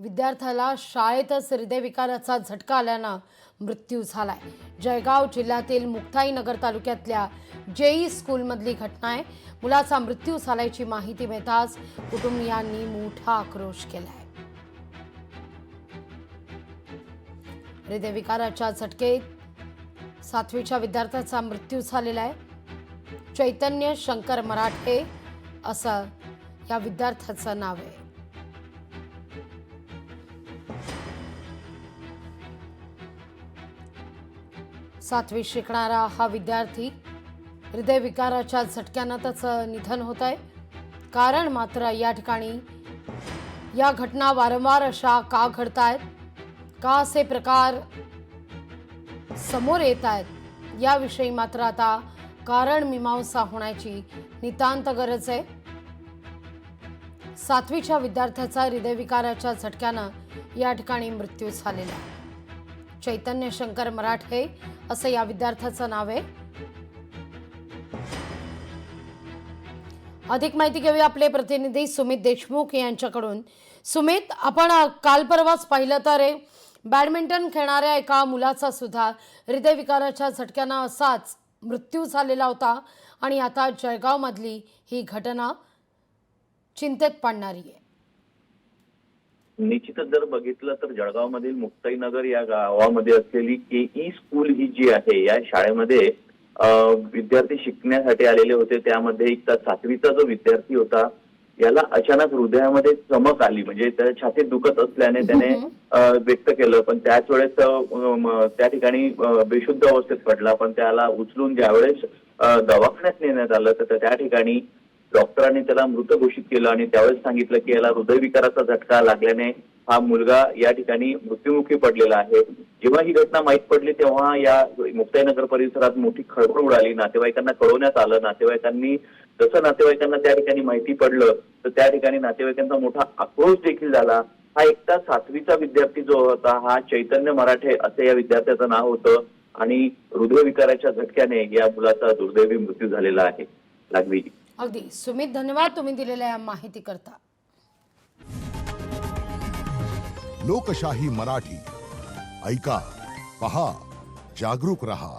विद्यार्थ्याला शाळेतच हृदयविकाराचा झटका आल्यानं मृत्यू झालाय। जळगाव जिल्ह्यातील मुक्ताईनगर तालुक्यातल्या जेई स्कूलमधली घटना आहे। मुलाचा मृत्यू झाल्याची माहिती मिळताच कुटुंबियांनी मोठा आक्रोश केलाय। हृदयविकाराच्या झटकेत 7वीच्या विद्यार्थ्याचा मृत्यू झालेला आहे। चैतन्य शंकर मराठे असं या विद्यार्थ्याचं नाव आहे। सातवी शिकणारा हा विद्यार्थी हृदयविकाराच्या झटक्यानं त्याचं निधन होत आहे। कारण मात्र या ठिकाणी या घटना वारंवार अशा का घडतायत, का असे प्रकार समोर येत आहेत याविषयी मात्र आता कारण मीमांसा होण्याची नितांत गरज आहे। 7वीच्या विद्यार्थ्याचा हृदयविकाराच्या झटक्यानं या ठिकाणी मृत्यू झालेला आहे। चैतन्य शंकर मराठे असं या विद्यार्थ्याचं नाव आहे। अधिक माहिती घेऊया आपले प्रतिनिधी सुमित देशमुख यांच्याकडून। सुमित, आपण काल परवाच पाहिलं तर बॅडमिंटन खेळणाऱ्या एका मुलाचा सुद्धा हृदयविकाराच्या झटक्यानं असाच मृत्यू झालेला होता आणि आता जळगाव मधली ही घटना चिंतेत पाडणारी आहे। निश्चितच जर बघितलं तर जळगावमधील मुक्ताईनगर या गावामध्ये असलेली केई स्कूल ही जी आहे, या शाळेमध्ये विद्यार्थी शिकण्यासाठी आलेले होते। त्यामध्ये एक 7वीचा जो विद्यार्थी होता, याला अचानक हृदयामध्ये चमक आली, म्हणजे त्या छातीत दुखत असल्याने त्याने व्यक्त केलं, पण त्याच वेळेस त्या ठिकाणी बेशुद्ध अवस्थेत पडला। पण त्याला उचलून ज्यावेळेस दवाखान्यात नेण्यात आलं तर त्या ठिकाणी डॉक्टरांनी त्याला मृत घोषित केलं आणि त्यावेळेस सांगितलं की याला हृदयविकाराचा झटका लागल्याने हा मुलगा या ठिकाणी मृत्युमुखी पडलेला आहे। जेव्हा ही घटना माहीत पडली तेव्हा या मुक्ताईनगर परिसरात मोठी खळबळ उडाली। नातेवाईकांना कळवण्यात आलं। नातेवाईकांनी जसं नातेवाईकांना त्या ठिकाणी माहिती पडलं तर त्या ठिकाणी नातेवाईकांचा मोठा आक्रोश देखील झाला। हा एकटा 7वीचा विद्यार्थी जो होता, हा चैतन्य मराठे असे या विद्यार्थ्याचं नाव होतं आणि हृदयविकाराच्या झटक्याने या मुलाचा दुर्दैवी मृत्यू झालेला आहे। लागवी अगदी सुमित, धन्यवाद तुम्ही दिलेल्या या माहिती करता। लोकशाही मराठी ऐका, पहा, जागरूक रहा।